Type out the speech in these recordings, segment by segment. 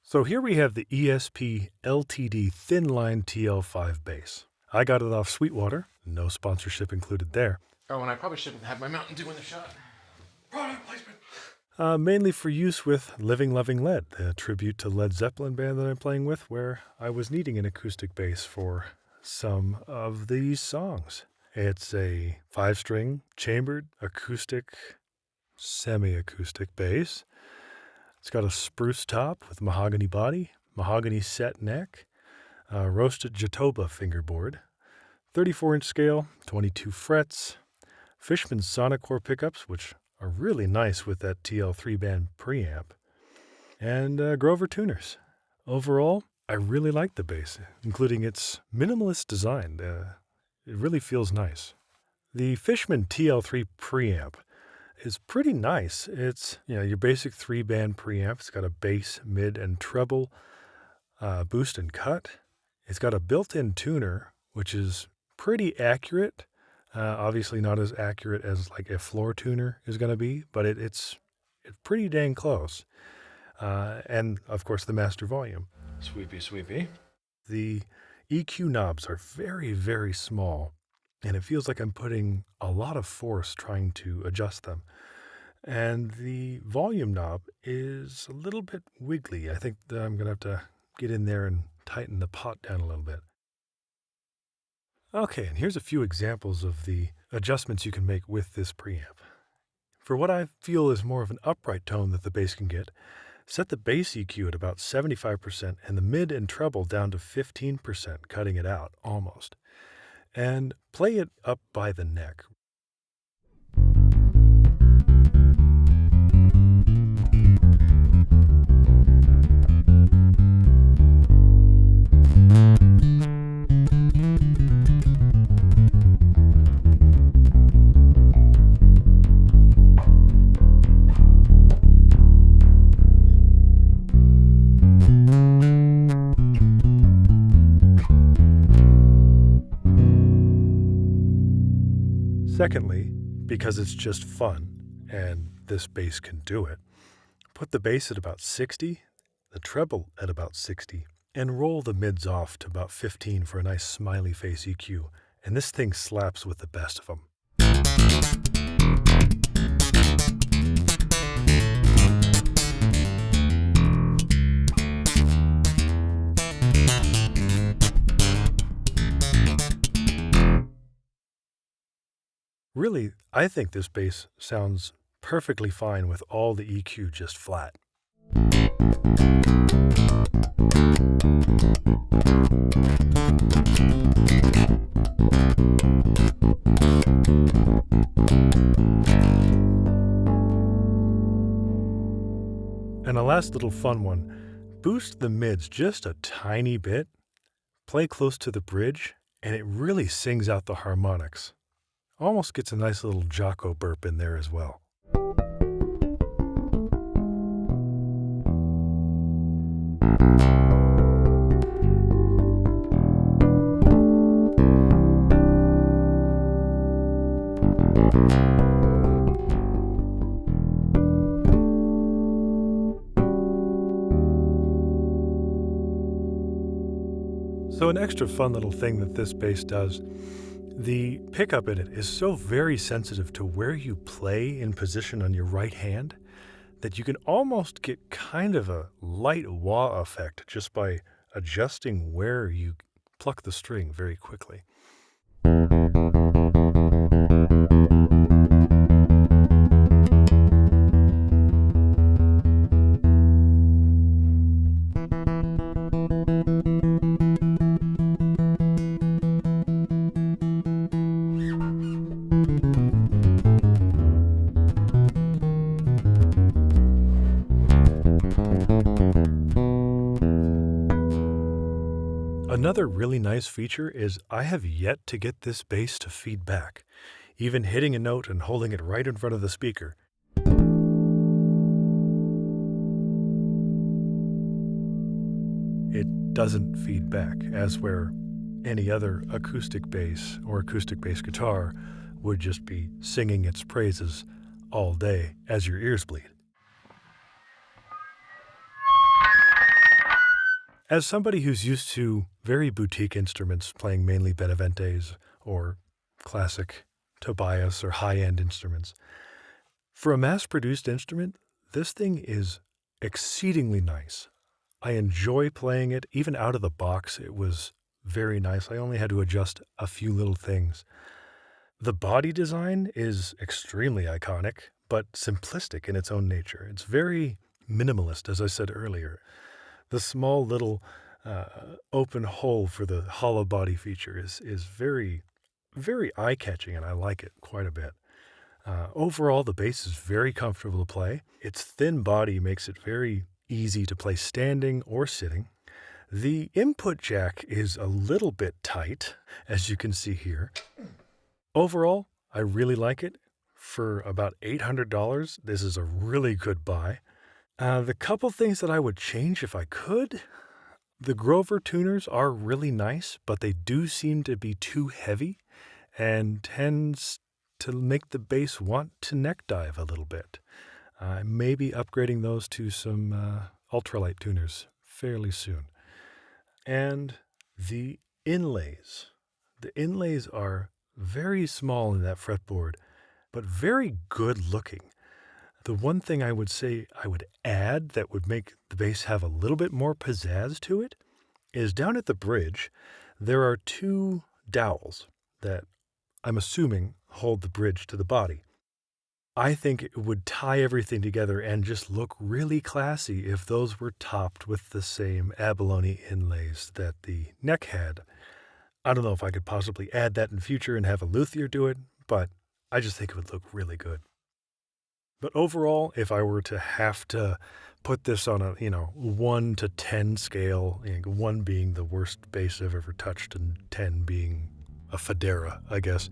So here we have the ESP LTD thin line TL-5 bass. I got it off Sweetwater, no sponsorship included there. Oh, and I probably shouldn't have my Mountain Dew in the shot. Product placement. Mainly for use with Living Loving Led, the tribute to Led Zeppelin band that I'm playing with, where I was needing an acoustic bass for some of these songs. It's a 5-string, chambered, acoustic, semi-acoustic bass. It's got a spruce top with mahogany body, mahogany set neck, roasted Jatoba fingerboard, 34-inch scale, 22 frets, Fishman Sonicore pickups, which are really nice with that TL band preamp, and Grover tuners. Overall, I really like the bass, including its minimalist design. It really feels nice. The Fishman TL3 preamp is pretty nice. It's your basic 3-band preamp. It's got a bass, mid, and treble, boost and cut. It's got a built-in tuner, which is pretty accurate. Obviously not as accurate as like a floor tuner is going to be, but it's pretty dang close. And of course the master volume. Sweepy, sweepy. The EQ knobs are very, very small, and it feels like I'm putting a lot of force trying to adjust them. And the volume knob is a little bit wiggly. I think that I'm going to have to get in there and tighten the pot down a little bit. Okay, and here's a few examples of the adjustments you can make with this preamp. For what I feel is more of an upright tone that the bass can get, set the bass EQ at about 75% and the mid and treble down to 15%, cutting it out almost. And play it up by the neck. Secondly, because it's just fun, and this bass can do it, put the bass at about 60, the treble at about 60, and roll the mids off to about 15 for a nice smiley face EQ, and this thing slaps with the best of them. Really, I think this bass sounds perfectly fine with all the EQ just flat. And a last little fun one, boost the mids just a tiny bit, play close to the bridge, and it really sings out the harmonics. Almost gets a nice little Jocko burp in there as well. So an extra fun little thing that this bass does, the pickup in it is so very sensitive to where you play in position on your right hand that you can almost get kind of a light wah effect just by adjusting where you pluck the string very quickly. Another really nice feature is I have yet to get this bass to feed back, even hitting a note and holding it right in front of the speaker. It doesn't feed back, as where any other acoustic bass or acoustic bass guitar would just be singing its praises all day as your ears bleed. As somebody who's used to very boutique instruments, playing mainly Benaventes or classic Tobias or high-end instruments, for a mass-produced instrument, this thing is exceedingly nice. I enjoy playing it. Even out of the box, it was very nice. I only had to adjust a few little things. The body design is extremely iconic, but simplistic in its own nature. It's very minimalist, as I said earlier. The small little open hole for the hollow body feature is very, very eye-catching, and I like it quite a bit. Overall, the bass is very comfortable to play. Its thin body makes it very easy to play standing or sitting. The input jack is a little bit tight, as you can see here. Overall, I really like it. For about $800, this is a really good buy. The couple things that I would change if I could, the Grover tuners are really nice, but they do seem to be too heavy and tends to make the bass want to neck dive a little bit. Maybe upgrading those to some ultralight tuners fairly soon. And the inlays. The inlays are very small in that fretboard, but very good looking. The one thing I would say I would add that would make the bass have a little bit more pizzazz to it is down at the bridge, there are two dowels that I'm assuming hold the bridge to the body. I think it would tie everything together and just look really classy if those were topped with the same abalone inlays that the neck had. I don't know if I could possibly add that in future and have a luthier do it, but I just think it would look really good. But overall, if I were to have to put this on a, 1 to 10 scale, 1 being the worst bass I've ever touched and 10 being a Federa, I guess,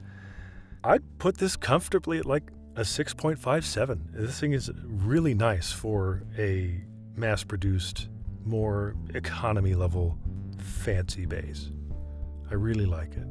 I'd put this comfortably at like a 6.57. This thing is really nice for a mass-produced, more economy-level, fancy bass. I really like it.